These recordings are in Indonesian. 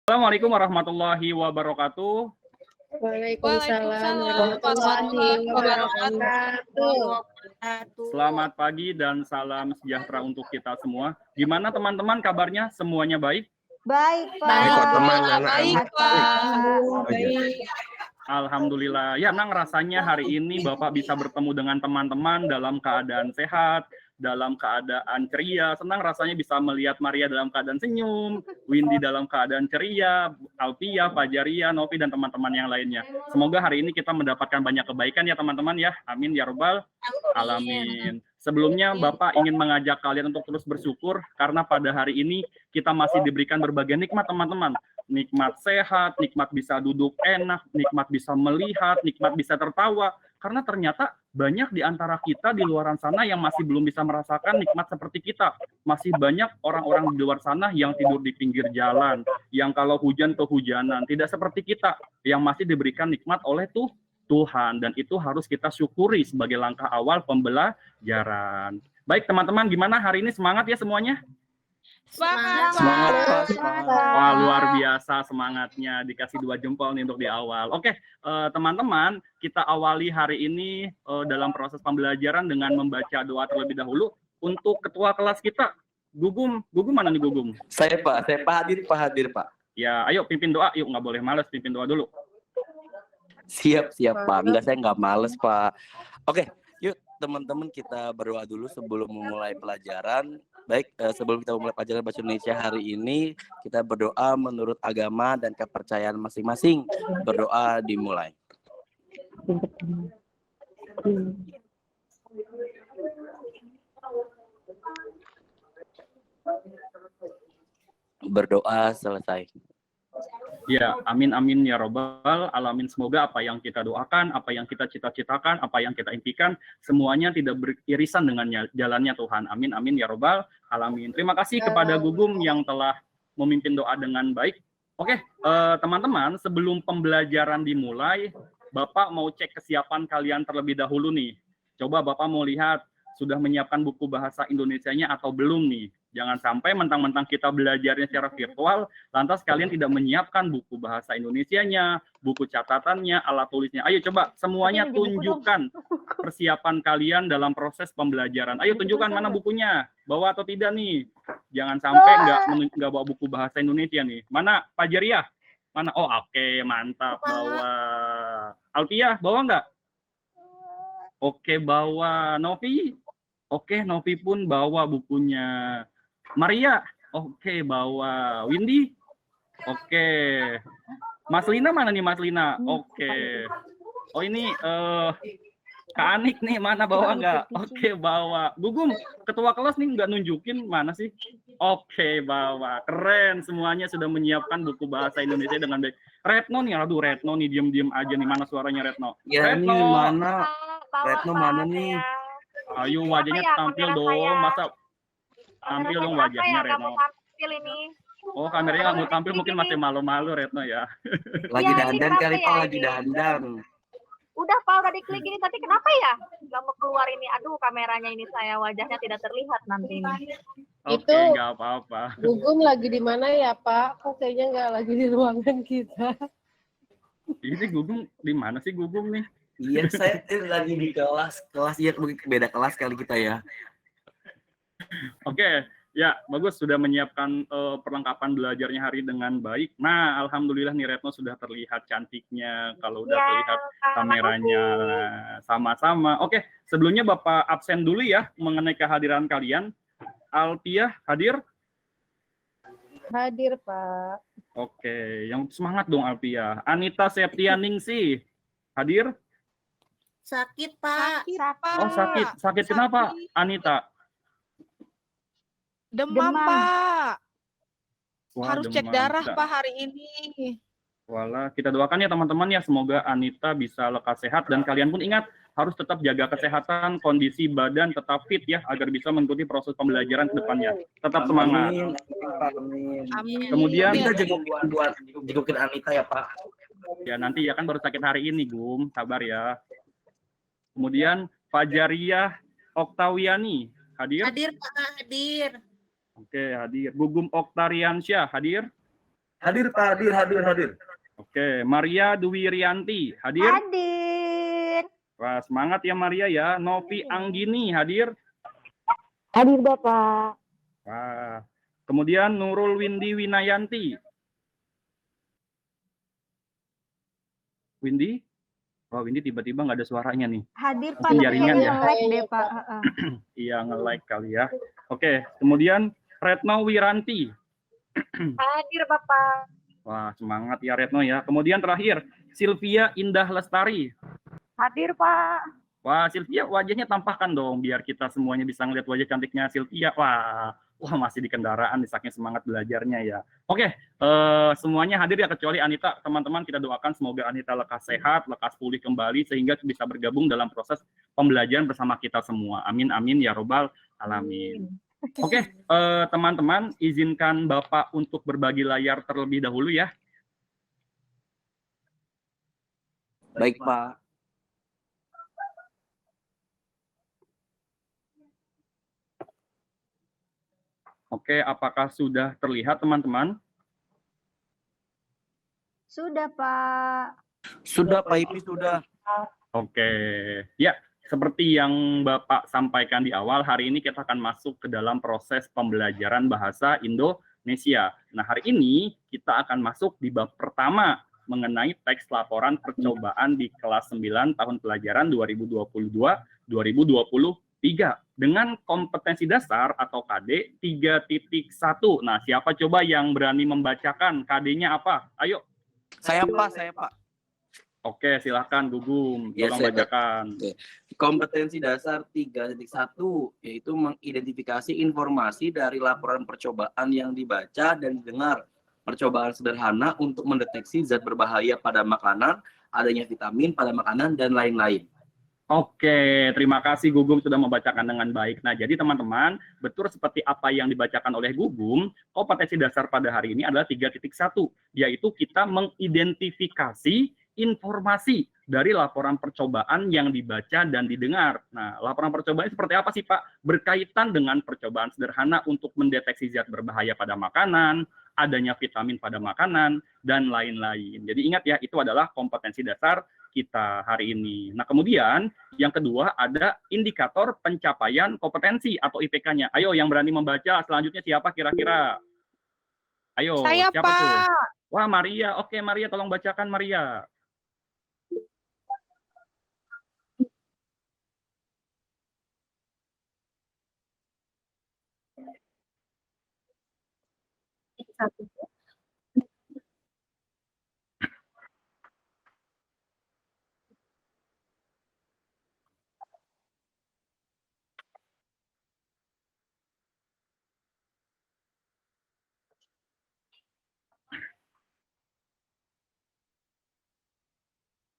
Assalamualaikum warahmatullahi wabarakatuh. Waalaikumsalam warahmatullahi wabarakatuh. Selamat pagi dan salam sejahtera untuk kita semua. Gimana teman-teman kabarnya? Semuanya baik? Baik, Pak. Baik, teman. Baik, Pak. Baik. Alhamdulillah. Ya, Nang, rasanya hari ini Bapak bisa bertemu dengan teman-teman dalam keadaan sehat, dalam keadaan ceria. Senang rasanya bisa melihat Maria dalam keadaan senyum, Windy dalam keadaan ceria, Alpia, Fajaria, Novi, dan teman-teman yang lainnya. Semoga hari ini kita mendapatkan banyak kebaikan ya teman-teman ya. Amin ya robbal alamin. Sebelumnya Bapak ingin mengajak kalian untuk terus bersyukur karena pada hari ini kita masih diberikan berbagai nikmat teman-teman. Nikmat sehat, nikmat bisa duduk enak, nikmat bisa melihat, nikmat bisa tertawa. Karena ternyata banyak di antara kita di luar sana yang masih belum bisa merasakan nikmat seperti kita. Masih banyak orang-orang di luar sana yang tidur di pinggir jalan, yang kalau hujan kehujanan, tidak seperti kita, yang masih diberikan nikmat oleh Tuhan. Dan itu harus kita syukuri sebagai langkah awal pembelajaran. Baik teman-teman, gimana hari ini? Semangat ya semuanya? Semangat. Wah, luar biasa semangatnya, dikasih 2 jempol nih untuk di awal. Oke, teman-teman, kita awali hari ini dalam proses pembelajaran dengan membaca doa terlebih dahulu untuk ketua kelas kita. Gugum mana nih Gugum? Saya Pak hadir Pak. Ya, ayo pimpin doa, yuk, nggak boleh males, pimpin doa dulu. Siap Pak, saya nggak males Pak. Oke, yuk teman-teman kita berdoa dulu sebelum memulai pelajaran. Baik, sebelum kita memulai pelajaran Bahasa Indonesia hari ini, kita berdoa menurut agama dan kepercayaan masing-masing. Berdoa dimulai. Berdoa selesai. Ya, amin amin ya robbal alamin. Semoga apa yang kita doakan, apa yang kita cita-citakan, apa yang kita impikan, semuanya tidak beririsan dengan jalannya Tuhan. Amin amin ya robbal alamin. Terima kasih kepada Gugum yang telah memimpin doa dengan baik. Oke, teman-teman, sebelum pembelajaran dimulai, Bapak mau cek kesiapan kalian terlebih dahulu nih. Coba Bapak mau lihat sudah menyiapkan buku bahasa Indonesianya atau belum nih. Jangan sampai mentang-mentang kita belajarnya secara virtual, lantas kalian tidak menyiapkan buku bahasa Indonesianya, buku catatannya, alat tulisnya. Ayo coba semuanya tunjukkan persiapan kalian dalam proses pembelajaran. Ayo tunjukkan mana bukunya, bawa atau tidak nih. Jangan sampai nggak bawa buku bahasa Indonesia nih. Mana Fajaria? Mana? Oh oke, mantap, bawa. Alpia, bawa nggak? Oke, bawa. Novi? Oke, Novi pun bawa bukunya. Maria, oke, bawa. Windy, oke. Mas Lina mana nih Mas Lina? Oke. Oh ini Kak Anik nih, mana bawa nggak? Oke, bawa. Gugum, ketua kelas nih nggak nunjukin mana sih? Oke, bawa. Keren, semuanya sudah menyiapkan buku bahasa Indonesia dengan baik. Retno nih, aduh Retno nih diem-diem aja nih, mana suaranya Retno? Ya, Retno, ini mana? Retno mana nih? Ayo wajahnya tampil dong, masa tampil dong wajahnya Retno. Oh, kameranya nggak mau tampil, mungkin masih malu-malu Retno ya. Lagi dandan kali Pak, lagi dandan. Udah Pak, udah diklik ini, tapi kenapa ya nggak mau keluar ini? Aduh, kameranya ini saya wajahnya tidak terlihat nanti ini. Oke, nggak apa-apa. Gugum lagi di mana ya Pak? Kok kayaknya nggak lagi di ruangan kita? Ini Gugum di mana sih Gugum nih? Iya, saya lagi di kelas ya, beda kelas kali kita ya. Oke, ya bagus, sudah menyiapkan perlengkapan belajarnya hari dengan baik. Nah, alhamdulillah nih Retno sudah terlihat cantiknya kalau udah terlihat kameranya. Sama-sama. Oke, sebelumnya Bapak absen dulu ya mengenai kehadiran kalian. Alpia hadir? Hadir Pak. Oke, yang semangat dong Alpia. Anita Septianingsih hadir? Sakit, Pak. Oh, sakit kenapa Anita? Demam, Pak. Wah, Harus cek darah, Pak, hari ini. Walah, kita doakan ya teman-teman ya, semoga Anita bisa lekas sehat, dan kalian pun ingat harus tetap jaga kesehatan, kondisi badan tetap fit ya, agar bisa mengikuti proses pembelajaran ke depannya. Tetap semangat. Amin. Kemudian kita jengukin Anita ya Pak. Ya nanti ya kan baru sakit hari ini, Gum, sabar ya. Kemudian Fajaria Oktawiani hadir? Hadir, Pak, hadir. Oke, hadir. Gugum Oktariansyah hadir? Hadir Pak, hadir. Oke, Maria Dwi Rianti, hadir? Hadir. Wah, semangat ya Maria ya. Novi Anggini, hadir? Hadir Bapak. Wah. Kemudian Nurul Windy Winayanti. Windy? Oh, Windy tiba-tiba nggak ada suaranya nih. Hadir Pak, Mungkin tapi jaringan kayaknya ya. nge-lag deh Pak. Iya, nge-like kali ya. Oke, kemudian Retno Wiranti. Hadir Bapak. Wah, semangat ya Retno ya. Kemudian terakhir, Sylvia Indah Lestari. Hadir Pak. Wah, Sylvia wajahnya tampakkan dong, biar kita semuanya bisa ngeliat wajah cantiknya Sylvia. Wah, masih di kendaraan, saking semangat belajarnya ya. Oke, semuanya hadir ya, kecuali Anita. Teman-teman, kita doakan semoga Anita lekas sehat, lekas pulih kembali, sehingga bisa bergabung dalam proses pembelajaran bersama kita semua. Amin, amin, ya robbal alamin. Oke, teman-teman, izinkan Bapak untuk berbagi layar terlebih dahulu ya. Baik, Pak. Oke, apakah sudah terlihat teman-teman? Sudah Pak. Sudah, Pak Ipi, sudah. Oke, ya seperti yang Bapak sampaikan di awal, hari ini kita akan masuk ke dalam proses pembelajaran bahasa Indonesia. Nah, hari ini kita akan masuk di bab pertama mengenai teks laporan percobaan di kelas 9 tahun pelajaran 2022-2023 dengan kompetensi dasar atau KD 3.1. Nah, siapa coba yang berani membacakan KD-nya apa? Ayo. Saya, Pak. Oke, silahkan Gugum, tolong bacakan. Kompetensi dasar 3.1 yaitu mengidentifikasi informasi dari laporan percobaan yang dibaca dan didengar. Percobaan sederhana untuk mendeteksi zat berbahaya pada makanan, adanya vitamin pada makanan, dan lain-lain. Oke, terima kasih Gugum sudah membacakan dengan baik. Nah, jadi teman-teman, betul seperti apa yang dibacakan oleh Gugum, kompetensi dasar pada hari ini adalah 3.1, yaitu kita mengidentifikasi informasi dari laporan percobaan yang dibaca dan didengar. Nah, laporan percobaan seperti apa sih, Pak? Berkaitan dengan percobaan sederhana untuk mendeteksi zat berbahaya pada makanan, adanya vitamin pada makanan, dan lain-lain. Jadi ingat ya, itu adalah kompetensi dasar kita hari ini. Nah, kemudian yang kedua ada indikator pencapaian kompetensi atau IPK-nya. Ayo, yang berani membaca selanjutnya siapa kira-kira? Ayo, Saya, siapa Pak. tuh? Wah, Maria. Oke, Maria, tolong bacakan, Maria.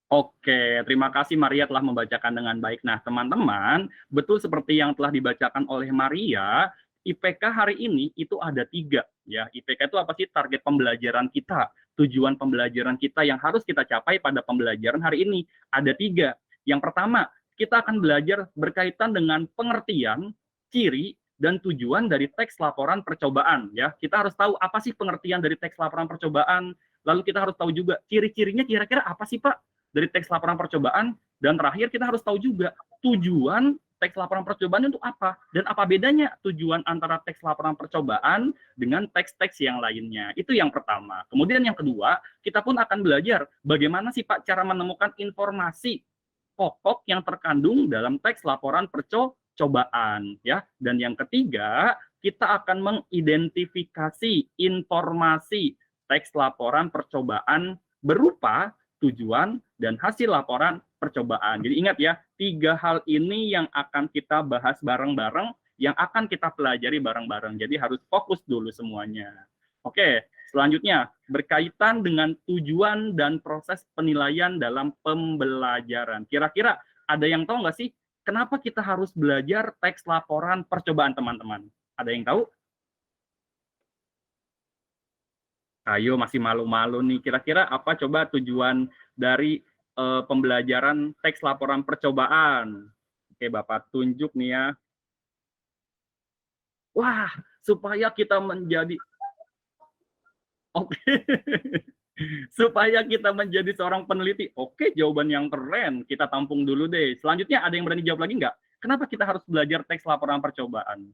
Oke, terima kasih Maria telah membacakan dengan baik. Nah, teman-teman, betul seperti yang telah dibacakan oleh Maria, IPK hari ini itu ada 3. Ya, IPK itu apa sih? Target pembelajaran kita, tujuan pembelajaran kita yang harus kita capai pada pembelajaran hari ini. Ada 3. Yang pertama, kita akan belajar berkaitan dengan pengertian, ciri, dan tujuan dari teks laporan percobaan. Ya, kita harus tahu apa sih pengertian dari teks laporan percobaan. Lalu kita harus tahu juga ciri-cirinya kira-kira apa sih, Pak? Dari teks laporan percobaan, dan terakhir kita harus tahu juga tujuan teks laporan percobaan untuk apa, dan apa bedanya tujuan antara teks laporan percobaan dengan teks-teks yang lainnya. Itu yang pertama. Kemudian yang kedua, kita pun akan belajar bagaimana sih Pak cara menemukan informasi pokok yang terkandung dalam teks laporan percobaan, ya. Dan yang ketiga, kita akan mengidentifikasi informasi teks laporan percobaan berupa tujuan dan hasil laporan percobaan. Jadi ingat ya, 3 hal ini yang akan kita bahas bareng-bareng, yang akan kita pelajari bareng-bareng. Jadi harus fokus dulu semuanya. Oke, selanjutnya berkaitan dengan tujuan dan proses penilaian dalam pembelajaran. Kira-kira ada yang tahu nggak sih kenapa kita harus belajar teks laporan percobaan, teman-teman? Ada yang tahu? Ayo, masih malu-malu nih. Kira-kira apa coba tujuan dari pembelajaran teks laporan percobaan? Oke, Bapak tunjuk nih ya. Wah, supaya kita menjadi Oke. Supaya kita menjadi seorang peneliti. Oke, jawaban yang keren. Kita tampung dulu deh. Selanjutnya ada yang berani jawab lagi nggak? Kenapa kita harus belajar teks laporan percobaan?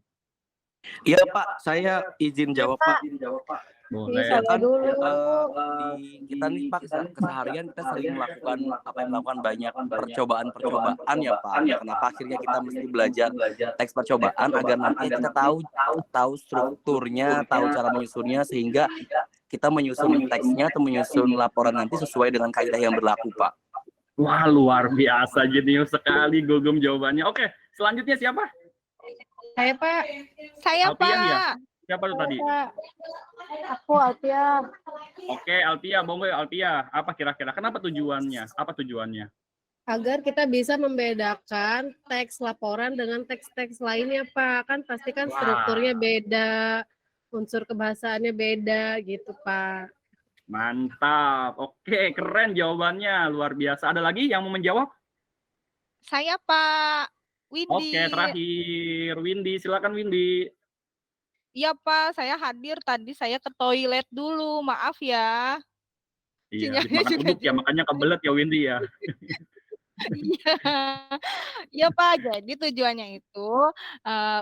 Iya Pak, saya izin jawab Pak. Boleh. Saya Kan dulu. kita nih Pak keseharian kita sering melakukan banyak percobaan ya Pak. Kenapa akhirnya kita mesti belajar teks percobaan agar nanti kita tahu strukturnya, tahu cara menyusunnya sehingga kita menyusun teksnya atau menyusun laporan nanti sesuai dengan kaidah yang berlaku Pak. Wah, luar biasa, jenius sekali Gugum jawabannya. Oke, selanjutnya siapa? Saya, Pak. Saya, Alfian ya? Pak. Siapa tuh tadi? Pak. Aku Altia. Oke, Altia, Bonggo Altia. Apa kira-kira? Kenapa tujuannya? Apa tujuannya? Agar kita bisa membedakan teks laporan dengan teks-teks lainnya, Pak. Kan pasti kan Wah. strukturnya beda, unsur kebahasaannya beda gitu, Pak. Mantap. Oke, keren jawabannya. Luar biasa. Ada lagi yang mau menjawab? Saya, Pak. Windy. Oke, terakhir. Windy, silakan Windy. Iya, Pak. Saya hadir tadi. Saya ke toilet dulu. Maaf ya. Iya, Sinyalnya habis makan juga uduk ya, makanya kebelet ya Windy ya. Iya. Iya, Pak. Jadi tujuannya itu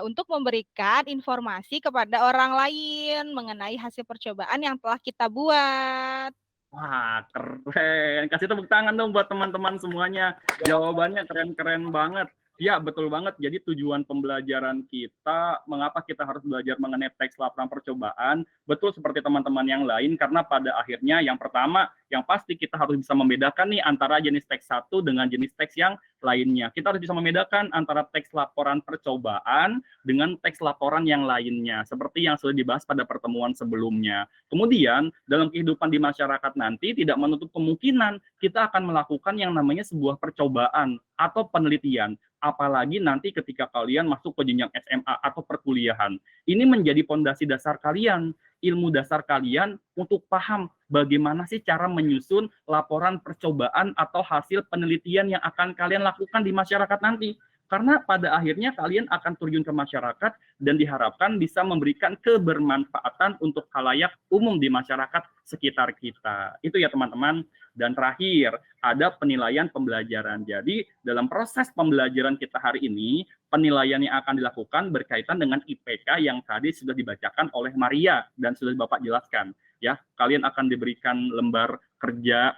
untuk memberikan informasi kepada orang lain mengenai hasil percobaan yang telah kita buat. Wah, keren. Kasih tepuk tangan dong buat teman-teman semuanya. Jawabannya keren-keren banget. Ya, betul banget. Jadi tujuan pembelajaran kita, mengapa kita harus belajar mengenai teks laporan percobaan, betul seperti teman-teman yang lain, karena pada akhirnya yang pertama, yang pasti kita harus bisa membedakan nih antara jenis teks satu dengan jenis teks yang lainnya. Kita harus bisa membedakan antara teks laporan percobaan dengan teks laporan yang lainnya, seperti yang sudah dibahas pada pertemuan sebelumnya. Kemudian, dalam kehidupan di masyarakat nanti, tidak menutup kemungkinan kita akan melakukan yang namanya sebuah percobaan atau penelitian. Apalagi nanti ketika kalian masuk ke jenjang SMA atau perkuliahan. Ini menjadi pondasi dasar kalian, ilmu dasar kalian untuk paham bagaimana sih cara menyusun laporan percobaan atau hasil penelitian yang akan kalian lakukan di masyarakat nanti. Karena pada akhirnya kalian akan terjun ke masyarakat dan diharapkan bisa memberikan kebermanfaatan untuk khalayak umum di masyarakat sekitar kita. Itu ya teman-teman. Dan terakhir, ada penilaian pembelajaran. Jadi dalam proses pembelajaran kita hari ini, penilaian yang akan dilakukan berkaitan dengan IPK yang tadi sudah dibacakan oleh Maria dan sudah Bapak jelaskan. Ya, kalian akan diberikan lembar kerja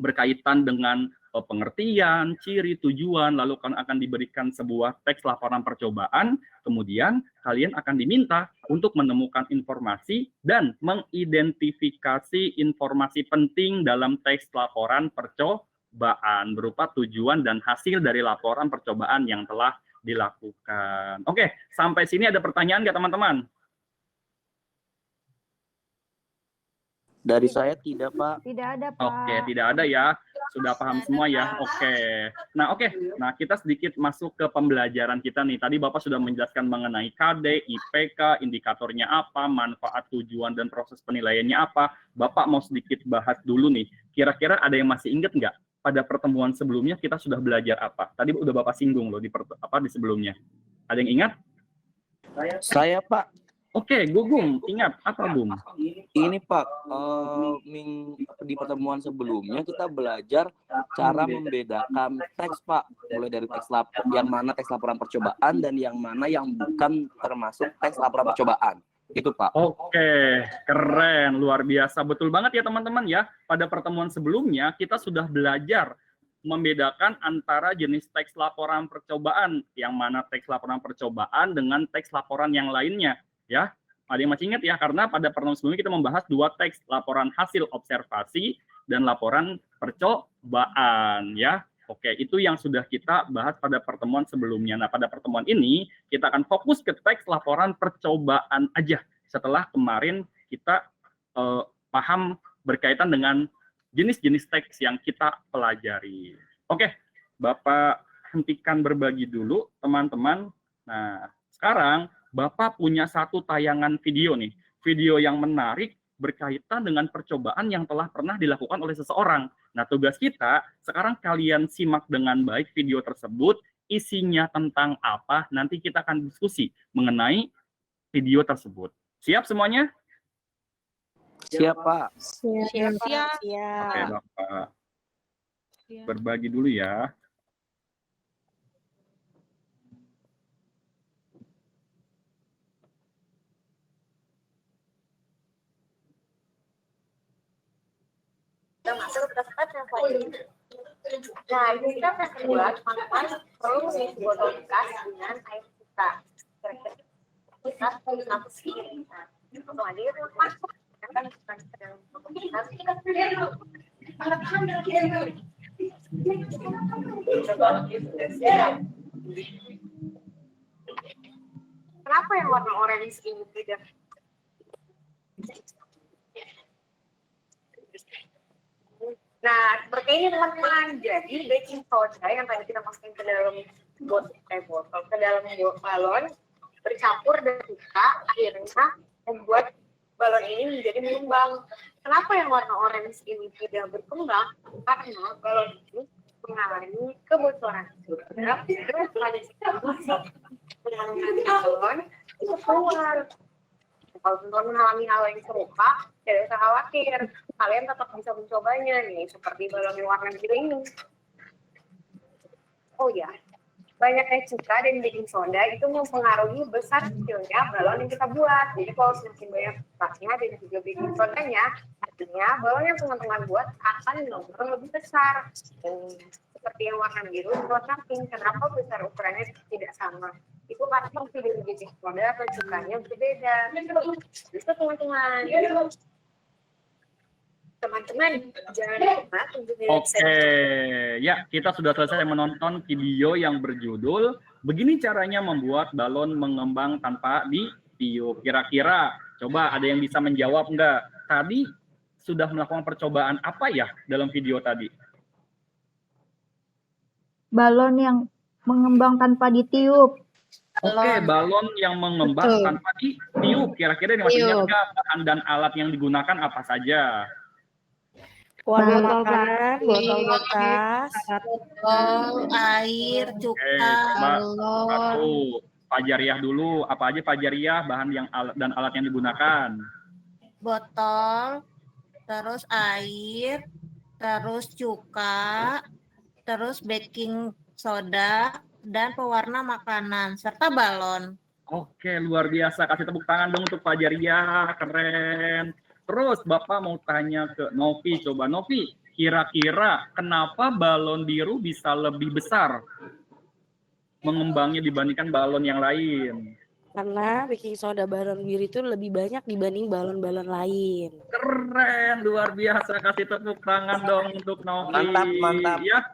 berkaitan dengan pengertian, ciri, tujuan, lalu akan diberikan sebuah teks laporan percobaan, kemudian kalian akan diminta untuk menemukan informasi dan mengidentifikasi informasi penting dalam teks laporan percobaan berupa tujuan dan hasil dari laporan percobaan yang telah dilakukan. Oke, sampai sini ada pertanyaan nggak teman-teman? Dari saya tidak Pak. Tidak ada, Pak. Oke, tidak ada ya. Sudah paham semua ya? Oke. Nah, kita sedikit masuk ke pembelajaran kita nih. Tadi Bapak sudah menjelaskan mengenai KD, IPK, indikatornya apa, manfaat, tujuan, dan proses penilaiannya apa. Bapak mau sedikit bahas dulu nih. Kira-kira ada yang masih ingat nggak? Pada pertemuan sebelumnya kita sudah belajar apa? Tadi udah Bapak singgung loh di sebelumnya. Ada yang ingat? Saya Pak. Oke, Gugum, ingat apa Gum? Ini Pak, di pertemuan sebelumnya kita belajar cara membedakan teks Pak, mulai dari teks yang mana teks laporan percobaan dan yang mana yang bukan termasuk teks laporan percobaan. Itu Pak. Oke, keren, luar biasa, betul banget ya teman-teman ya. Pada pertemuan sebelumnya kita sudah belajar membedakan antara jenis teks laporan percobaan, yang mana teks laporan percobaan dengan teks laporan yang lainnya. Ya, ada yang masih ingat ya, karena pada pertemuan sebelumnya kita membahas dua teks, laporan hasil observasi dan laporan percobaan ya. Oke, itu yang sudah kita bahas pada pertemuan sebelumnya. Nah, pada pertemuan ini kita akan fokus ke teks laporan percobaan aja. Setelah kemarin kita paham berkaitan dengan jenis-jenis teks yang kita pelajari. Oke, Bapak hentikan berbagi dulu teman-teman. Nah, sekarang Bapak punya satu tayangan video nih, video yang menarik berkaitan dengan percobaan yang telah pernah dilakukan oleh seseorang. Nah, tugas kita, sekarang kalian simak dengan baik video tersebut, isinya tentang apa, nanti kita akan diskusi mengenai video tersebut. Siap semuanya? Siap, Pak. Siap. Oke, Bapak. Siap. Berbagi dulu ya. Kita masuk ke step yang selanjutnya. Nah, ini kita akan buat teman-teman perlu mengisi botol bekas dengan air kita. Kira-kira kita satu piring. Langsung aja ya teman-teman. Kita masukkan ke dalam botol bekas. Kenapa yang warna orange ini tidak? Nah, seperti ini teman-teman. Jadi baking soda yang tadi kita masukin ke dalam botol, ke dalam balon bercampur dan suka akhirnya membuat balon ini menjadi mengembang. Kenapa yang warna orange ini tidak berkembang? Karena balon ini mengalami kebocoran. Terus pada saat balon itu keluar. Kalau teman-teman mengalami hal yang serupa, tidak usah khawatir. Kalian tetap bisa mencobanya nih, seperti balon yang warna biru ini. Oh ya, banyaknya cuka dan baking soda itu mempengaruhi besar kecilnya balon yang kita buat. Jadi kalau semakin banyak cukanya dan juga baking sodanya, artinya balon yang teman-teman buat akan nomor lebih besar. Seperti yang warna biru dan warna pink, kenapa besar ukurannya tidak sama? Itu karena pilih baking soda atau cukanya berbeda. Itu teman-teman. Teman-teman, jangan lupa tunjukin Oke, ya kita sudah selesai menonton video yang berjudul begini caranya membuat balon mengembang tanpa ditiup. Kira-kira, coba ada yang bisa menjawab enggak? Tadi sudah melakukan percobaan apa ya dalam video tadi? Balon yang mengembang tanpa ditiup. Oke, balon yang mengembang Betul. tanpa ditiup. Kira-kira ini maksudnya Tiup. enggak? Bahan dan alat yang digunakan apa saja? Warna Botol makanan, botol bekas, Botol, air, Oke, cuka, coba balon, satu. Fajariah dulu. Apa aja Fajariah bahan yang dan alat yang digunakan? botol, terus air, terus cuka, terus baking soda, dan pewarna makanan, serta balon. Oke, luar biasa. Kasih tepuk tangan dong untuk Fajariah. Keren. Terus Bapak mau tanya ke Novi. Coba Novi, kira-kira kenapa balon biru bisa lebih besar mengembangnya dibandingkan balon yang lain? Karena baking soda balon biru itu lebih banyak dibanding balon-balon lain. Keren, luar biasa. Kasih tepuk tangan dong untuk Novi. Mantap, mantap. Ya,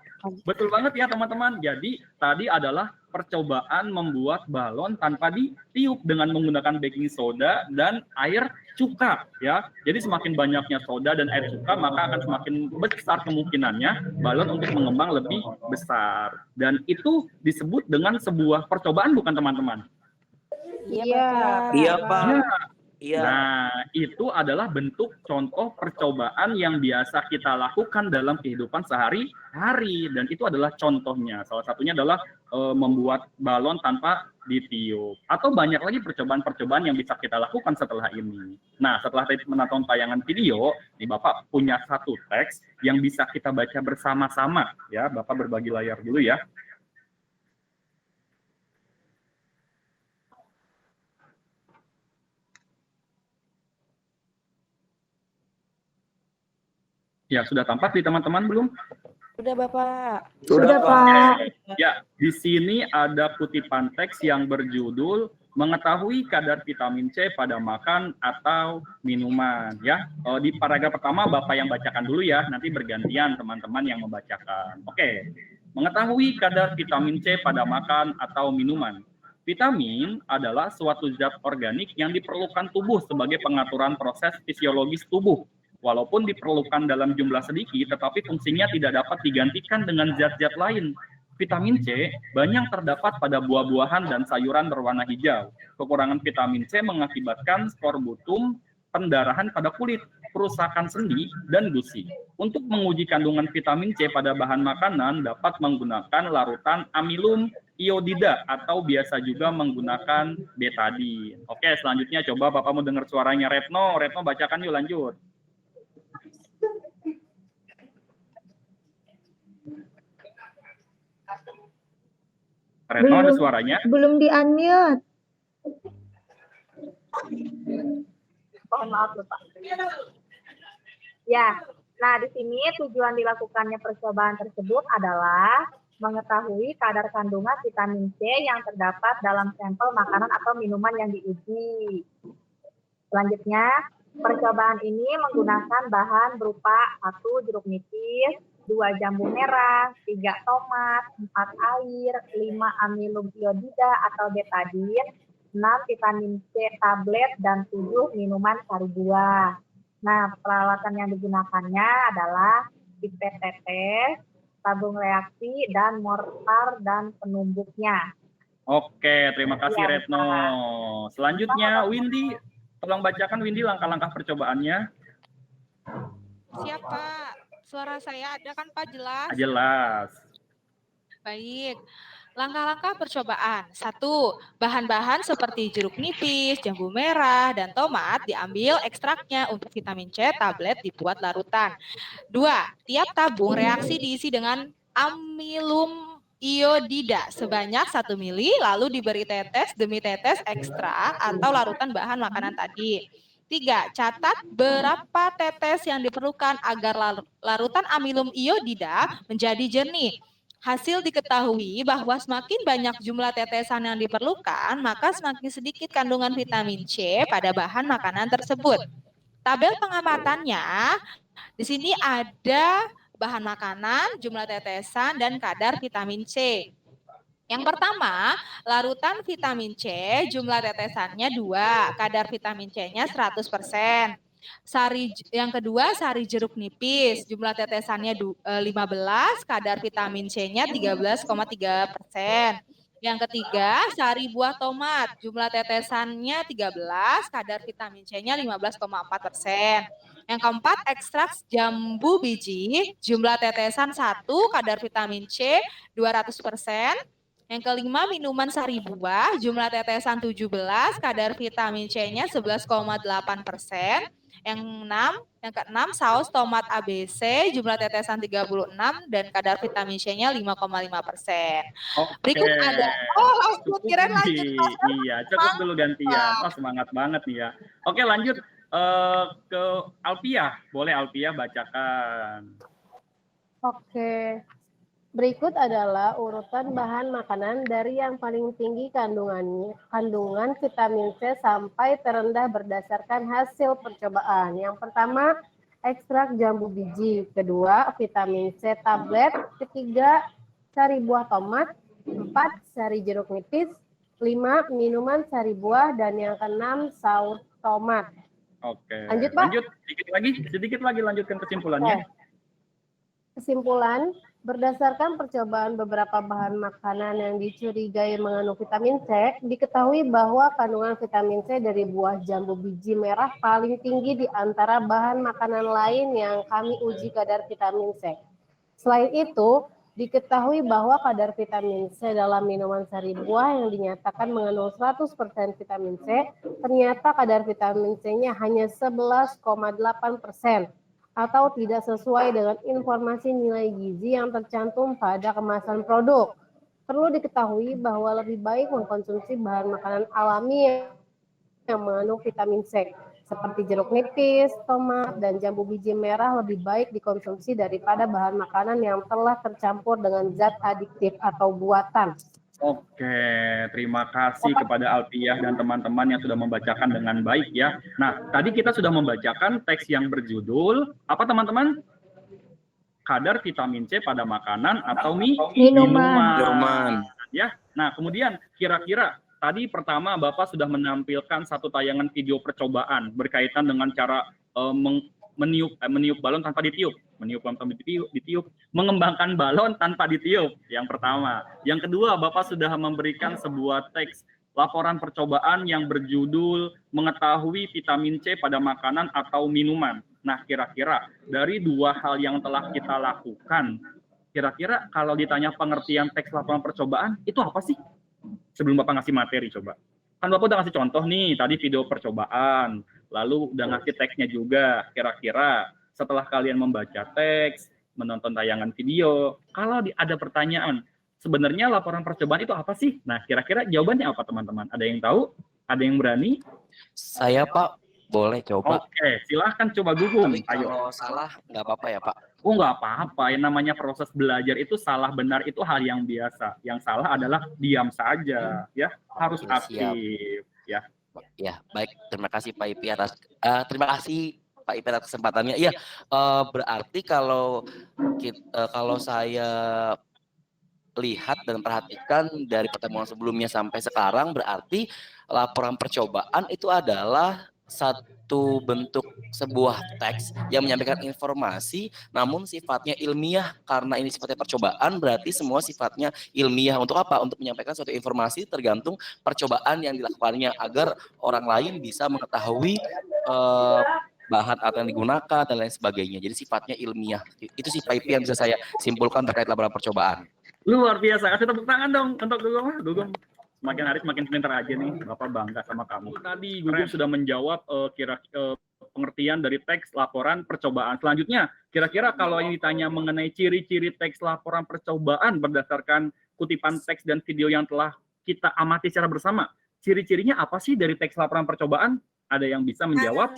betul banget ya teman-teman. Jadi tadi adalah percobaan membuat balon tanpa ditiup dengan menggunakan baking soda dan air cuka ya. Jadi semakin banyaknya soda dan air cuka maka akan semakin besar kemungkinannya balon untuk mengembang lebih besar. Dan itu disebut dengan sebuah percobaan bukan teman-teman? Iya, Iya, Pak. Ya. Iya. Nah, itu adalah bentuk contoh percobaan yang biasa kita lakukan dalam kehidupan sehari-hari. Dan itu adalah contohnya. Salah satunya adalah membuat balon tanpa ditiup. Atau banyak lagi percobaan-percobaan yang bisa kita lakukan setelah ini. Nah, setelah tadi menonton tayangan video, nih Bapak punya satu teks yang bisa kita baca bersama-sama. Ya, Bapak berbagi layar dulu ya. Ya, sudah tampak di teman-teman belum? Sudah Bapak. Sudah, Pak. Ya, di sini ada kutipan teks yang berjudul mengetahui kadar vitamin C pada makan atau minuman. Ya, di paragraf pertama Bapak yang bacakan dulu ya, nanti bergantian teman-teman yang membacakan. Oke, mengetahui kadar vitamin C pada makan atau minuman. Vitamin adalah suatu zat organik yang diperlukan tubuh sebagai pengaturan proses fisiologis tubuh. Walaupun diperlukan dalam jumlah sedikit, tetapi fungsinya tidak dapat digantikan dengan zat-zat lain. Vitamin C banyak terdapat pada buah-buahan dan sayuran berwarna hijau. Kekurangan vitamin C mengakibatkan skorbutum pendarahan pada kulit. kerusakan sendi dan gusi. Untuk menguji kandungan vitamin C pada bahan makanan dapat menggunakan larutan amilum iodida atau biasa juga menggunakan betadin. Oke, selanjutnya coba Bapak mau dengar suaranya Retno. Retno bacakan yuk, lanjut. Retno ada suaranya? Belum di-unmute. Mohon maaf lupa. Ya, nah di sini tujuan dilakukannya percobaan tersebut adalah mengetahui kadar kandungan vitamin C yang terdapat dalam sampel makanan atau minuman yang diuji. Selanjutnya, percobaan ini menggunakan bahan berupa 1 jeruk nipis, 2 jambu merah, 3 tomat, 4 air, 5 amilum iodida atau betadin, 6 vitamin C tablet, dan 7 minuman sari buah. Nah, peralatan yang digunakannya adalah pipet tetes, tabung reaksi, dan mortar dan penumbuknya. Oke, terima kasih Ya, Retno. Selanjutnya, Windy, tolong bacakan Windy langkah-langkah percobaannya. Siap, Pak. Suara saya ada kan, Pak, jelas? Jelas. Baik. Langkah-langkah percobaan. 1. Bahan-bahan seperti jeruk nipis, jambu merah, dan tomat diambil ekstraknya. Untuk vitamin C tablet dibuat larutan. 2. Tiap tabung reaksi diisi dengan amilum iodida sebanyak 1 mili, lalu diberi tetes demi tetes ekstra atau larutan bahan makanan tadi. 3. Catat berapa tetes yang diperlukan agar larutan amilum iodida menjadi jernih. Hasil diketahui bahwa semakin banyak jumlah tetesan yang diperlukan, maka semakin sedikit kandungan vitamin C pada bahan makanan tersebut. Tabel pengamatannya, di sini ada bahan makanan, jumlah tetesan, dan kadar vitamin C. Yang pertama, larutan vitamin C, jumlah tetesannya 2, kadar vitamin C-nya 100%. Yang kedua, sari jeruk nipis, jumlah tetesannya 15, kadar vitamin C-nya 13,3%. Yang ketiga, sari buah tomat, jumlah tetesannya 13, kadar vitamin C-nya 15,4%. Yang keempat, ekstrak jambu biji, jumlah tetesan 1, kadar vitamin C 200%. Yang kelima, minuman sari buah, jumlah tetesan 17, kadar vitamin C-nya 11,8%. Yang keenam, saus tomat ABC, jumlah tetesan 36 dan kadar vitamin C-nya 5,5%. Berikut ada, lanjut, kirain lanjut. Iya, cukup dulu gantian. Oh, semangat banget nih ya. Oke, lanjut ke Alpia. Boleh Alpia bacakan. Oke. Berikut adalah urutan bahan makanan dari yang paling tinggi kandungan vitamin C sampai terendah berdasarkan hasil percobaan. Yang pertama, ekstrak jambu biji. Kedua, vitamin C tablet. Ketiga, sari buah tomat. 4, sari jeruk nipis. 5, minuman sari buah. Dan yang keenam, saus tomat. Oke. Lanjut, Pak. Lanjut, sedikit lagi lanjutkan kesimpulannya. Kesimpulan, berdasarkan percobaan beberapa bahan makanan yang dicurigai mengandung vitamin C, diketahui bahwa kandungan vitamin C dari buah jambu biji merah paling tinggi di antara bahan makanan lain yang kami uji kadar vitamin C. Selain itu, diketahui bahwa kadar vitamin C dalam minuman sari buah yang dinyatakan mengandung 100% vitamin C, ternyata kadar vitamin C-nya hanya 11,8%. Atau tidak sesuai dengan informasi nilai gizi yang tercantum pada kemasan produk. Perlu diketahui bahwa lebih baik mengkonsumsi bahan makanan alami yang mengandung vitamin C, seperti jeruk nipis, tomat, dan jambu biji merah lebih baik dikonsumsi daripada bahan makanan yang telah tercampur dengan zat adiktif atau buatan. Oke, terima kasih kepada Alpiah dan teman-teman yang sudah membacakan dengan baik ya. Nah, tadi kita sudah membacakan teks yang berjudul, apa teman-teman? Kadar vitamin C pada makanan atau minuman. Ya. Nah, kemudian kira-kira tadi pertama Bapak sudah menampilkan satu tayangan video percobaan berkaitan dengan cara meniup balon tanpa ditiup. Mengembangkan balon tanpa ditiup, yang pertama. Yang kedua, Bapak sudah memberikan sebuah teks laporan percobaan yang berjudul mengetahui vitamin C pada makanan atau minuman. Nah, kira-kira dari dua hal yang telah kita lakukan, kira-kira kalau ditanya pengertian teks laporan percobaan, itu apa sih? Sebelum Bapak ngasih materi, coba. Kan Bapak udah ngasih contoh nih, tadi video percobaan, lalu udah ngasih teksnya juga. Kira-kira setelah kalian membaca teks, menonton tayangan video, kalau ada pertanyaan, sebenarnya laporan percobaan itu apa sih? Nah, kira-kira jawabannya apa, teman-teman? Ada yang tahu? Ada yang berani? Saya Pak, boleh coba. Oke, silahkan coba Gugum. Tapi Ayo. kalau salah nggak apa-apa ya Pak. Oh, nggak apa-apa. Yang namanya proses belajar itu salah benar itu hal yang biasa. Yang salah adalah diam saja, ya. Harus Oke, siap. aktif, ya. Ya, baik. Terima kasih Pak Ipi atas Pak Ipi atas kesempatannya. Iya, berarti kalau saya lihat dan perhatikan dari pertemuan sebelumnya sampai sekarang, berarti laporan percobaan itu adalah satu bentuk sebuah teks yang menyampaikan informasi namun sifatnya ilmiah. Karena ini sifatnya percobaan, berarti semua sifatnya ilmiah. Untuk apa? Untuk menyampaikan suatu informasi tergantung percobaan yang dilakukannya agar orang lain bisa mengetahui bahan atau yang digunakan dan lain sebagainya. Jadi sifatnya ilmiah. Itu sih Pak Ipi yang bisa saya simpulkan terkait laporan percobaan. Luar biasa. Kasih tepuk tangan dong untuk Gugum. Gugum, semakin hari semakin pintar aja nih. Bapak bangga sama kamu. Tadi Gugum sudah menjawab pengertian dari teks laporan percobaan. Selanjutnya, kira-kira kalau yang ditanya mengenai ciri-ciri teks laporan percobaan berdasarkan kutipan teks dan video yang telah kita amati secara bersama, ciri-cirinya apa sih dari teks laporan percobaan? Ada yang bisa menjawab?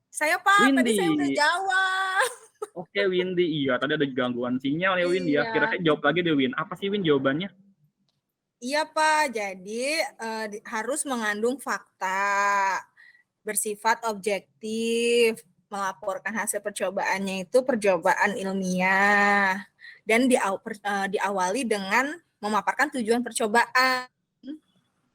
Saya Pak, tadi saya Windy. udah jawab. Oke, Windy. Iya, tadi ada gangguan sinyal ya, Windy. Ya. Iya. Kira-kira jawab lagi deh, Win. Apa sih, Win, jawabannya? Iya Pak, jadi harus mengandung fakta, bersifat objektif, melaporkan hasil percobaannya itu percobaan ilmiah, dan diawali dengan memaparkan tujuan percobaan.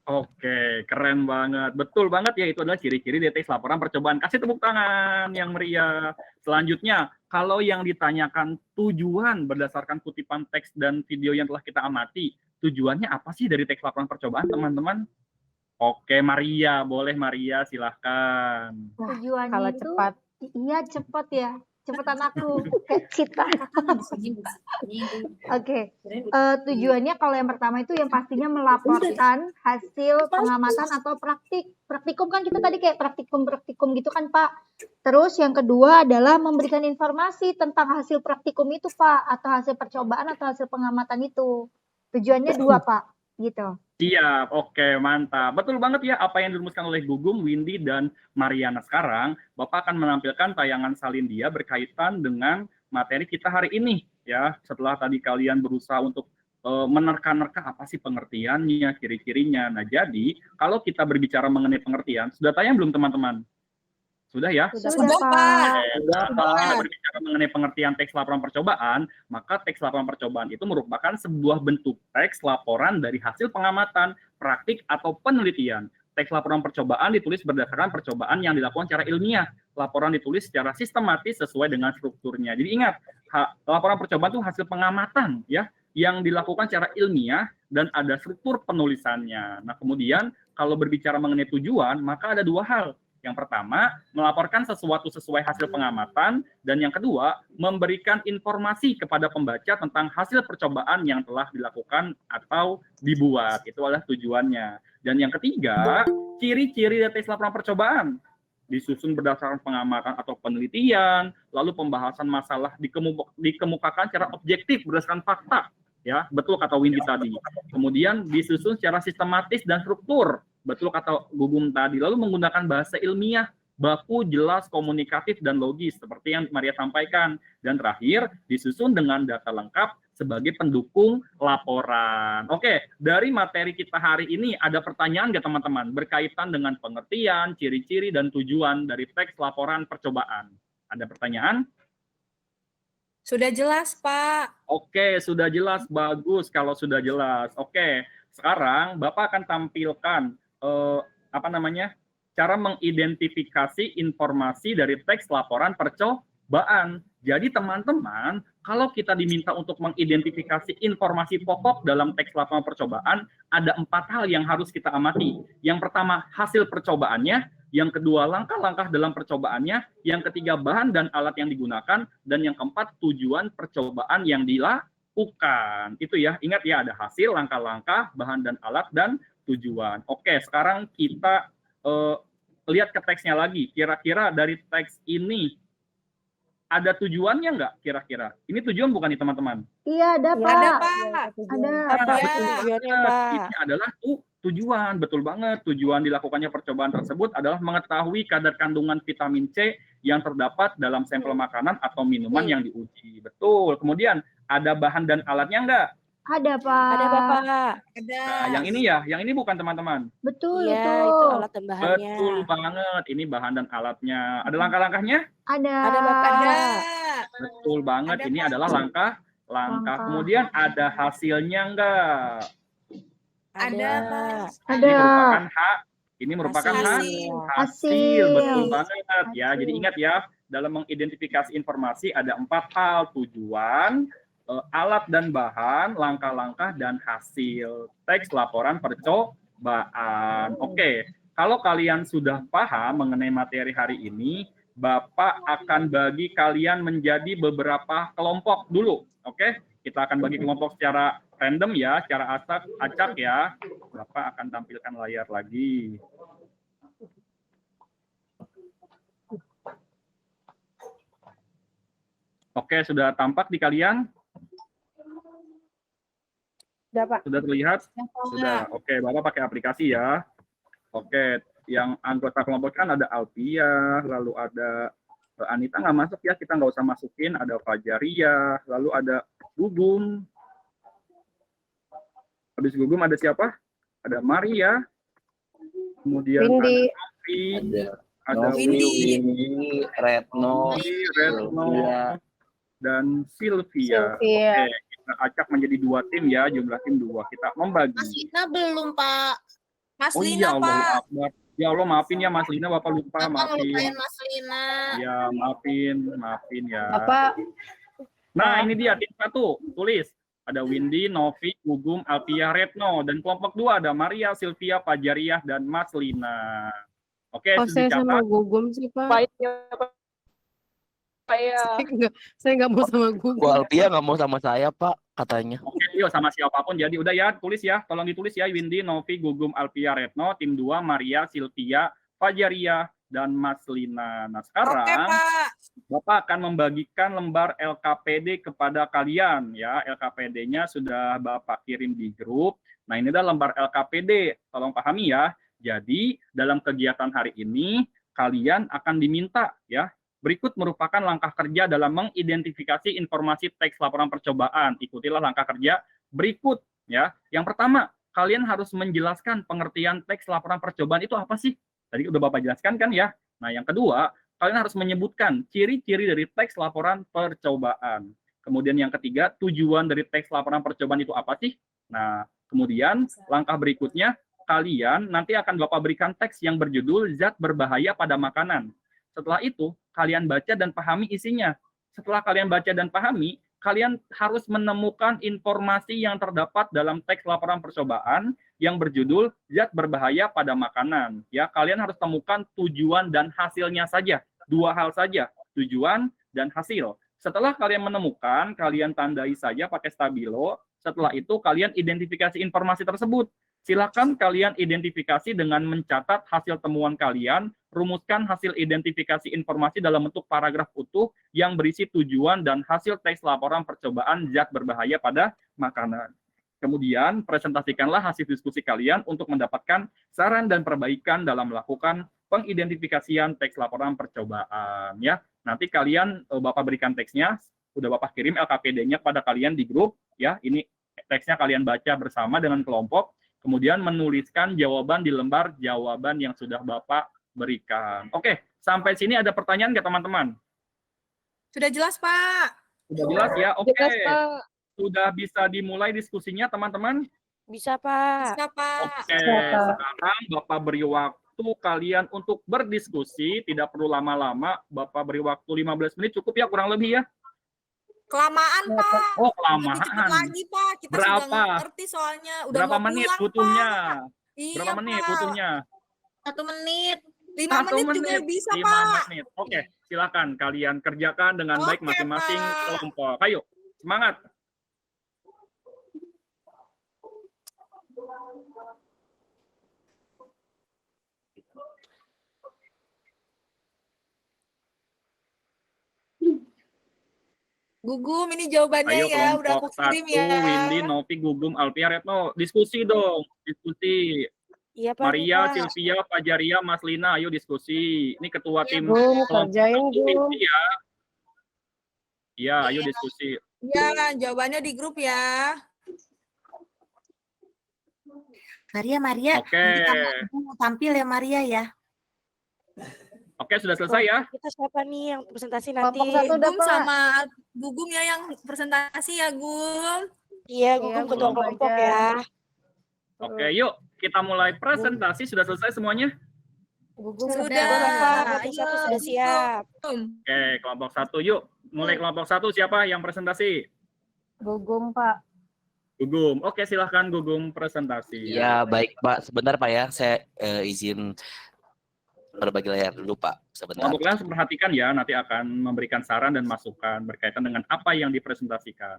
Oke, keren banget. Betul banget ya, itu adalah ciri-ciri dari teks laporan percobaan. Kasih tepuk tangan yang meriah. Selanjutnya, kalau yang ditanyakan tujuan berdasarkan kutipan teks dan video yang telah kita amati, tujuannya apa sih dari teks laporan percobaan, teman-teman? Oke, Maria. Boleh, Maria. Silahkan. Tujuannya Kalau itu, cepat. iya cepat ya. Cepetan aku kayak kita. Oke. Tujuannya kalau yang pertama itu yang pastinya melaporkan hasil pengamatan atau praktikum kan kita tadi kayak praktikum gitu kan Pak. Terus yang kedua adalah memberikan informasi tentang hasil praktikum itu Pak, atau hasil percobaan atau hasil pengamatan itu. Tujuannya dua Pak, gitu. Siap, oke, mantap. Betul banget ya apa yang dirumuskan oleh Gugum, Windy, dan Mariana. Sekarang, Bapak akan menampilkan tayangan salin dia berkaitan dengan materi kita hari ini. Ya, setelah tadi kalian berusaha untuk menerka-nerka apa sih pengertiannya, ciri-cirinya. Nah, jadi, kalau kita berbicara mengenai pengertian, sudah tayang belum teman-teman? Sudah ya? Sudah Pak. Kalau kita berbicara mengenai pengertian teks laporan percobaan, maka teks laporan percobaan itu merupakan sebuah bentuk teks laporan dari hasil pengamatan, praktik, atau penelitian. Teks laporan percobaan ditulis berdasarkan percobaan yang dilakukan secara ilmiah. Laporan ditulis secara sistematis sesuai dengan strukturnya. Jadi ingat, laporan percobaan itu hasil pengamatan ya, yang dilakukan secara ilmiah dan ada struktur penulisannya. Nah, kemudian kalau berbicara mengenai tujuan, maka ada dua hal. Yang pertama, melaporkan sesuatu sesuai hasil pengamatan, dan yang kedua, memberikan informasi kepada pembaca tentang hasil percobaan yang telah dilakukan atau dibuat. Itu adalah tujuannya. Dan yang ketiga, ciri-ciri dari teks laporan percobaan. Disusun berdasarkan pengamatan atau penelitian, lalu pembahasan masalah dikemukakan secara objektif berdasarkan fakta. Ya, betul kata Windy tadi. Kemudian disusun secara sistematis dan struktur. Betul kata Gugum tadi. Lalu menggunakan bahasa ilmiah, baku, jelas, komunikatif, dan logis, seperti yang Maria sampaikan. Dan terakhir, disusun dengan data lengkap sebagai pendukung laporan. Oke, dari materi kita hari ini, ada pertanyaan nggak teman-teman? Berkaitan dengan pengertian, ciri-ciri, dan tujuan dari teks laporan percobaan. Ada pertanyaan? Sudah jelas Pak. Oke, sudah jelas. Bagus kalau sudah jelas. Oke, sekarang Bapak akan tampilkan cara mengidentifikasi informasi dari teks laporan percobaan. Jadi teman-teman, kalau kita diminta untuk mengidentifikasi informasi pokok dalam teks laporan percobaan, ada 4 hal yang harus kita amati. Yang pertama, hasil percobaannya. Yang kedua, langkah-langkah dalam percobaannya. Yang ketiga, bahan dan alat yang digunakan. Dan yang keempat, tujuan percobaan yang dilakukan. Itu ya, ingat ya, ada hasil, langkah-langkah, bahan dan alat, dan tujuan. Oke, sekarang kita lihat ke teksnya lagi. Kira-kira dari teks ini, ada tujuannya nggak kira-kira? Ini tujuan bukan nih teman-teman? Iya, ada, Pak. Ada, Pak. Ada. Apa Iya. tujuannya, Pak? Ini adalah tujuan, betul banget. Tujuan dilakukannya percobaan tersebut adalah mengetahui kadar kandungan vitamin C yang terdapat dalam sampel makanan atau minuman yang diuji. Betul. Kemudian ada bahan dan alatnya nggak? Ada, Pak. Ada, Bapak. Ada. Nah, yang ini ya, yang ini bukan teman-teman. Betul, Iya, itu alat dan bahannya. Betul banget. Ini bahan dan alatnya. Ada langkah-langkahnya? Ada. Ada, Bapak. Ada. Betul banget. Ada, Ini Pak. adalah langkah. Langkah. Kemudian ada hasilnya nggak? Ada, Pak. Ada. Ini merupakan Hasil. hasil. Betul Hasil. banget ya. Jadi ingat ya, dalam mengidentifikasi informasi ada 4 hal: tujuan, alat dan bahan, langkah-langkah, dan hasil. Teks laporan percobaan. Oke, kalau kalian sudah paham mengenai materi hari ini, Bapak akan bagi kalian menjadi beberapa kelompok dulu. Oke, kita akan bagi kelompok secara random ya, secara acak ya. Bapak akan tampilkan layar lagi. Oke, sudah tampak di kalian? Sudah, Pak. Sudah terlihat? Sudah. Oke, Bapak pakai aplikasi ya. Oke, yang anggota kelompok kan ada Alpia, lalu ada Anita nggak masuk ya, kita nggak usah masukin. Ada Fajaria, lalu ada Gugum. Habis Gugum ada siapa? Ada Maria. Kemudian Windy. ada Novi, ada Windy. Retno, Retno, Sylvia. dan Sylvia. Sylvia. Oke, kita acak menjadi 2 tim ya, jumlah tim 2. Kita membagi. Mas Lina belum, Pak. Mas Oh Lina, iya, Allah Pak. Akbar. Ya Allah, maafin ya Mas Lina, Bapak lupa, Bapak maafin. ngelupain Mas Lina. Ya, maafin ya. Bapak, Nah, ini dia tim 1, tulis. Ada Windy, Novi, Gugum, Alpia, Retno. Dan kelompok 2 ada Maria, Sylvia, Fajariah, dan Mas Lina. Oke, oh saya sama dicatat. Gugum sih, Pak. Saya Saya nggak mau sama Gugum. Bu Alpia nggak mau sama saya, Pak, katanya. Oke, yuk sama siapapun. Jadi udah ya, tulis ya. Tolong ditulis ya. Windy, Novi, Gugum, Alpia, Retno. Tim 2, Maria, Sylvia, Fajaria, dan Mas Lina. Nah, sekarang Oke, Pak. Bapak akan membagikan lembar LKPD kepada kalian ya. LKPD-nya sudah Bapak kirim di grup. Nah, ini adalah lembar LKPD. Tolong pahami ya. Jadi, dalam kegiatan hari ini kalian akan diminta ya. Berikut merupakan langkah kerja dalam mengidentifikasi informasi teks laporan percobaan. Ikutilah langkah kerja berikut ya. Yang pertama, kalian harus menjelaskan pengertian teks laporan percobaan itu apa sih? Tadi udah Bapak jelaskan kan ya. Nah, yang kedua, kalian harus menyebutkan ciri-ciri dari teks laporan percobaan. Kemudian yang ketiga, tujuan dari teks laporan percobaan itu apa sih? Nah, kemudian langkah berikutnya, kalian nanti akan Bapak berikan teks yang berjudul zat berbahaya pada makanan. Setelah itu, kalian baca dan pahami isinya. Setelah kalian baca dan pahami, kalian harus menemukan informasi yang terdapat dalam teks laporan percobaan yang berjudul zat berbahaya pada makanan. Ya, kalian harus temukan tujuan dan hasilnya saja. 2 hal saja, tujuan dan hasil. Setelah kalian menemukan, kalian tandai saja pakai stabilo. Setelah itu, kalian identifikasi informasi tersebut. Silakan kalian identifikasi dengan mencatat hasil temuan kalian, rumuskan hasil identifikasi informasi dalam bentuk paragraf utuh yang berisi tujuan dan hasil teks laporan percobaan zat berbahaya pada makanan. Kemudian, presentasikanlah hasil diskusi kalian untuk mendapatkan saran dan perbaikan dalam melakukan pengidentifikasian teks laporan percobaan. Ya, nanti kalian, Bapak berikan teksnya, udah Bapak kirim LKPD-nya pada kalian di grup. Ya, ini teksnya kalian baca bersama dengan kelompok. Kemudian menuliskan jawaban di lembar jawaban yang sudah Bapak berikan. Oke, sampai sini ada pertanyaan nggak teman-teman? Sudah jelas, Pak. Sudah jelas ya? Oke. Jelas, Pak. Sudah bisa dimulai diskusinya teman-teman? Bisa, Pak. Bisa, Pak. Oke, sekarang Bapak beri waktu kalian untuk berdiskusi, tidak perlu lama-lama. Bapak beri waktu 15 menit cukup ya, kurang lebih ya? Kelamaan, Pak. Oh, Cepet kelamaan. lagi, Pak. Kita Berapa? sudah nggak ngerti soalnya. Udah Berapa mau menit pulang, butuhnya? Pak. Iya, Berapa menit Pak. butuhnya? 1 menit. 5 1 menit juga menit, bisa, 5 Pak. menit. Oke, silakan kalian kerjakan dengan baik Oke, masing-masing Pak. kelompok. Ayo, semangat. Gugum, ini jawabannya Ayo ya. Udah aku kelompok kirim 1, ya. Windy, Novi, Gugum, Alpia, Retno. Diskusi dong, diskusi. Iya Pak, nih Maria, Pak. Sylvia, Fajaria, Mas Lina, ayo diskusi. Ini ketua tim Gum, kelompok kerjain 1 Gum. Windy ya. Iya, ayo diskusi. Ya, jawabannya di grup ya. Maria, Maria, Oke. nanti kamu mau tampil ya Maria ya. Oke, sudah selesai ya. Kita siapa nih yang presentasi nanti? Kelompok 1 udah, Gugum Pak. sama Gugum ya yang presentasi ya, Gum. Iya, Gugum ketua Gugum kelompok aja. ya. Oke, yuk kita mulai presentasi. Sudah selesai semuanya? Gugum Sudah. kerjain. Pak, kelompok 1 sudah siap. Oke, kelompok 1 yuk. Mulai kelompok 1 siapa yang presentasi? Gugum, Pak. Gugum. Oke, silahkan Gugum presentasi. Ya, baik Pak. Sebentar Pak ya, saya izin berbagi layar dulu Pak. Sebentar. Kelompok kalian perhatikan ya, nanti akan memberikan saran dan masukan berkaitan dengan apa yang dipresentasikan.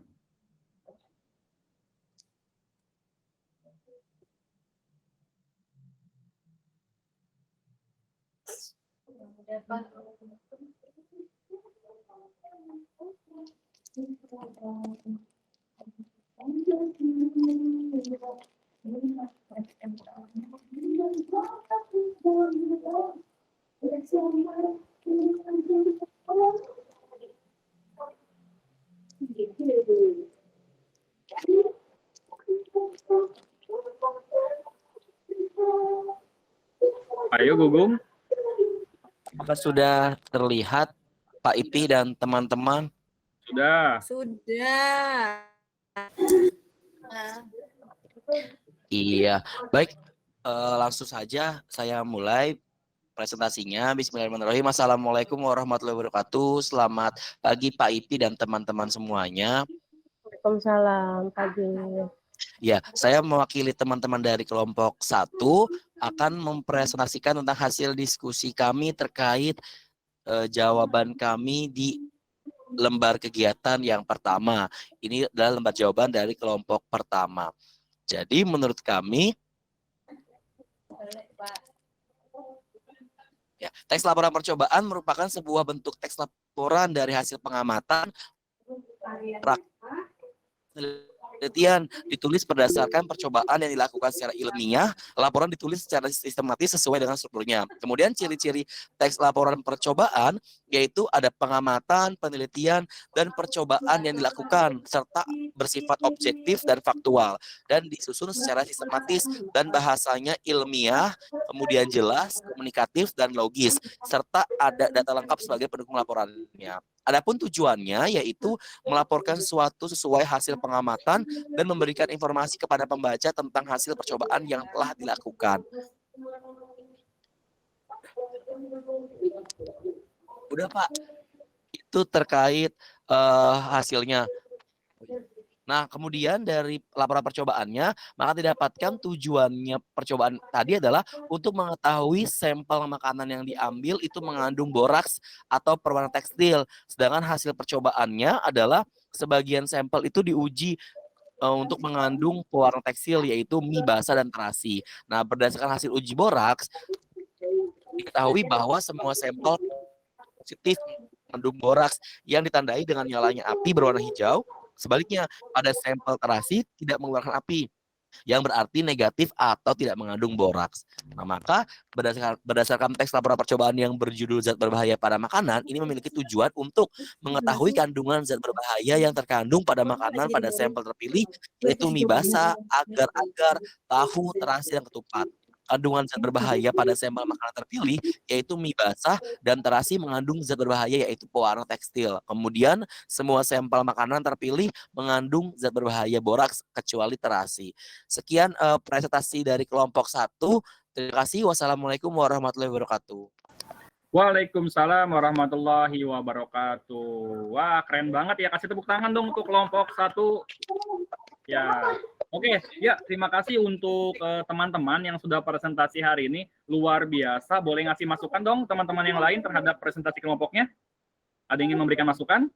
Ayo Gugum. Apakah sudah terlihat Pak Ipi dan teman-teman? Sudah. Sudah. Iya, baik. Langsung saja saya mulai presentasinya. Bismillahirrahmanirrahim. Assalamualaikum warahmatullahi wabarakatuh. Selamat pagi Pak Ipi dan teman-teman semuanya. Waalaikumsalam, pagi. Ya, saya mewakili teman-teman dari kelompok 1 akan mempresentasikan tentang hasil diskusi kami terkait jawaban kami di lembar kegiatan yang pertama. Ini adalah lembar jawaban dari kelompok pertama. Jadi menurut kami, ya, teks laporan percobaan merupakan sebuah bentuk teks laporan dari hasil pengamatan penelitian ditulis berdasarkan percobaan yang dilakukan secara ilmiah. Laporan ditulis secara sistematis sesuai dengan strukturnya. Kemudian ciri-ciri teks laporan percobaan yaitu ada pengamatan, penelitian, dan percobaan yang dilakukan serta bersifat objektif dan faktual dan disusun secara sistematis dan bahasanya ilmiah, kemudian jelas, komunikatif, dan logis serta ada data lengkap sebagai pendukung laporannya. Adapun tujuannya yaitu melaporkan sesuatu sesuai hasil pengamatan dan memberikan informasi kepada pembaca tentang hasil percobaan yang telah dilakukan. Udah Pak, itu terkait hasilnya. Nah, kemudian dari laporan percobaannya, maka didapatkan tujuannya percobaan tadi adalah untuk mengetahui sampel makanan yang diambil itu mengandung boraks atau perwarna tekstil. Sedangkan hasil percobaannya adalah sebagian sampel itu diuji untuk mengandung pewarna tekstil yaitu mie basah dan terasi. Nah, berdasarkan hasil uji boraks, diketahui bahwa semua sampel positif mengandung boraks yang ditandai dengan nyalanya api berwarna hijau. Sebaliknya, pada sampel terasi tidak mengeluarkan api, yang berarti negatif atau tidak mengandung boraks. Nah, maka berdasarkan teks laporan percobaan yang berjudul zat berbahaya pada makanan, ini memiliki tujuan untuk mengetahui kandungan zat berbahaya yang terkandung pada makanan pada sampel terpilih, yaitu mie basah, agar-agar, tahu, terasi, dan ketupat. Kandungan zat berbahaya pada sampel makanan terpilih yaitu mie basah dan terasi mengandung zat berbahaya yaitu pewarna tekstil. Kemudian semua sampel makanan terpilih mengandung zat berbahaya boraks kecuali terasi. Sekian presentasi dari kelompok 1. Terima kasih. Wassalamualaikum warahmatullahi wabarakatuh. Waalaikumsalam warahmatullahi wabarakatuh. Wah, keren banget ya. Kasih tepuk tangan dong untuk kelompok 1. Ya. Oke, ya terima kasih untuk teman-teman yang sudah presentasi hari ini. Luar biasa. Boleh ngasih masukan dong teman-teman yang lain terhadap presentasi kelompoknya? Ada yang ingin memberikan masukan?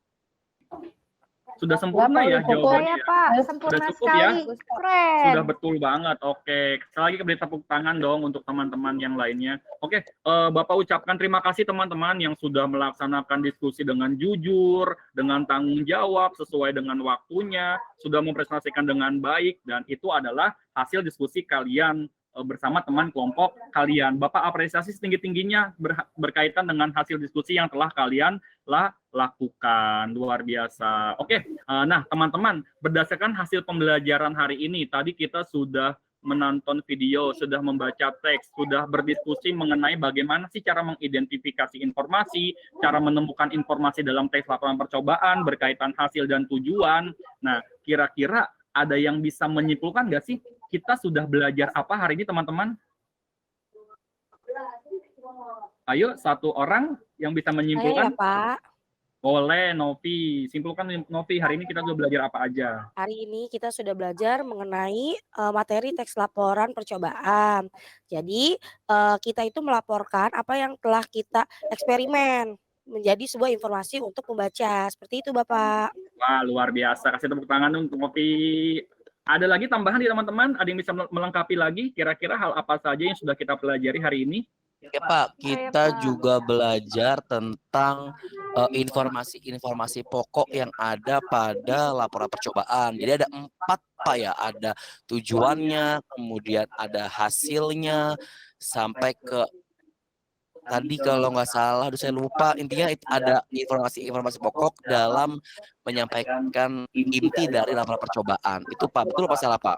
Sudah sempurna ya jawabannya? Saya Pak, Sudah sempurna cukup ya? sekali. Keren. Sudah betul banget. Oke, sekali lagi beri tepuk tangan dong untuk teman-teman yang lainnya. Oke, Bapak ucapkan terima kasih teman-teman yang sudah melaksanakan diskusi dengan jujur, dengan tanggung jawab, sesuai dengan waktunya, sudah mempresentasikan dengan baik, dan itu adalah hasil diskusi kalian bersama teman kelompok kalian. Bapak apresiasi setinggi-tingginya berkaitan dengan hasil diskusi yang telah kalian lakukan. Luar biasa. Oke, nah teman-teman, berdasarkan hasil pembelajaran hari ini, tadi kita sudah menonton video, sudah membaca teks, sudah berdiskusi mengenai bagaimana sih cara mengidentifikasi informasi, cara menemukan informasi dalam teks laporan percobaan, berkaitan hasil dan tujuan. Nah, kira-kira ada yang bisa menyimpulkan nggak sih kita sudah belajar apa hari ini teman-teman? Ayo, satu orang yang bisa menyimpulkan. Saya ya, Pak. Boleh, Novi. Simpulkan, Novi, hari ini kita sudah belajar apa aja? Hari ini kita sudah belajar mengenai materi teks laporan percobaan. Jadi kita itu melaporkan apa yang telah kita eksperimen menjadi sebuah informasi untuk membaca. Seperti itu, Bapak. Wah, luar biasa. Kasih tepuk tangan dong untuk Novi. Ada lagi tambahan di teman-teman? Ada yang bisa melengkapi lagi? Kira-kira hal apa saja yang sudah kita pelajari hari ini? Ya Pak, kita juga belajar tentang informasi-informasi pokok yang ada pada laporan percobaan. Jadi ada 4 Pak ya, ada tujuannya, kemudian ada hasilnya, sampai ke tadi kalau nggak salah, aduh saya lupa, intinya ada informasi-informasi pokok dalam menyampaikan inti dari laporan percobaan. Itu Pak, betul apa salah Pak?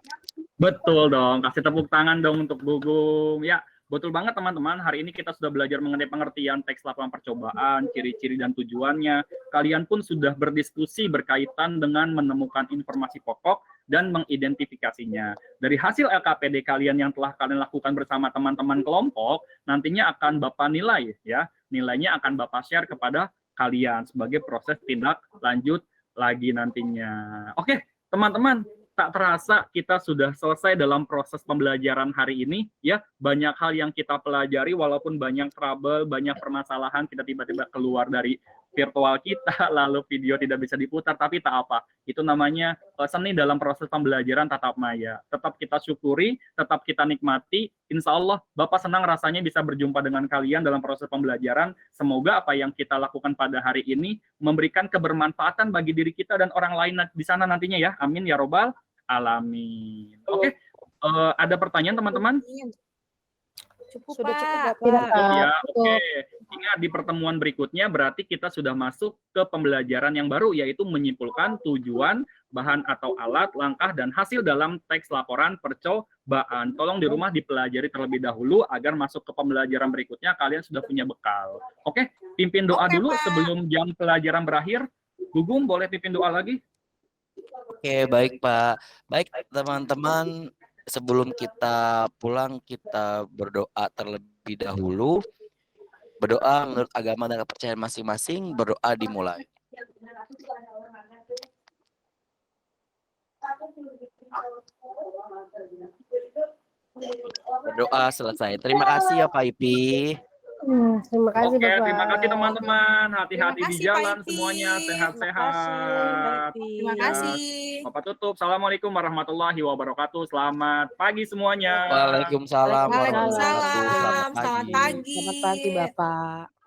Betul dong, kasih tepuk tangan dong untuk Gugum. Ya, betul banget teman-teman, hari ini kita sudah belajar mengenai pengertian teks laporan percobaan, ciri-ciri dan tujuannya. Kalian pun sudah berdiskusi berkaitan dengan menemukan informasi pokok dan mengidentifikasinya. Dari hasil LKPD kalian yang telah kalian lakukan bersama teman-teman kelompok, nantinya akan Bapak nilai ya. Nilainya akan Bapak share kepada kalian sebagai proses tindak lanjut lagi nantinya. Oke, teman-teman, tak terasa kita sudah selesai dalam proses pembelajaran hari ini ya. Banyak hal yang kita pelajari walaupun banyak trouble, banyak permasalahan, kita tiba-tiba keluar dari virtual kita lalu video tidak bisa diputar, tapi tak apa. Itu namanya seni dalam proses pembelajaran tatap maya. Tetap kita syukuri, tetap kita nikmati. Insya Allah Bapak senang rasanya bisa berjumpa dengan kalian dalam proses pembelajaran. Semoga apa yang kita lakukan pada hari ini memberikan kebermanfaatan bagi diri kita dan orang lain di sana nantinya ya. Amin ya robbal alamin. Oke, ada pertanyaan teman-teman? Sudah cukup, Bapak. Ya, oke. Ingat di pertemuan berikutnya berarti kita sudah masuk ke pembelajaran yang baru, yaitu menyimpulkan tujuan, bahan atau alat, langkah, dan hasil dalam teks laporan percobaan. Tolong di rumah dipelajari terlebih dahulu agar masuk ke pembelajaran berikutnya kalian sudah punya bekal. Oke, pimpin doa dulu sebelum jam pelajaran berakhir. Gugum, boleh pimpin doa lagi? Oke, baik Pak. Baik teman-teman, sebelum kita pulang kita berdoa terlebih dahulu. Berdoa menurut agama dan kepercayaan masing-masing, berdoa dimulai. Berdoa selesai. Terima kasih ya Pak Ipi. Terima kasih Oke, Bapak. terima kasih teman-teman. Hati-hati di kasih, jalan Pak Ipi. semuanya. Sehat-sehat. Terima kasih. Bapak tutup. Assalamualaikum warahmatullahi wabarakatuh. Selamat pagi semuanya. Waalaikumsalam warahmatullahi Waalaikumsalam. wabarakatuh. Selamat Selamat pagi. pagi. Selamat pagi, Bapak.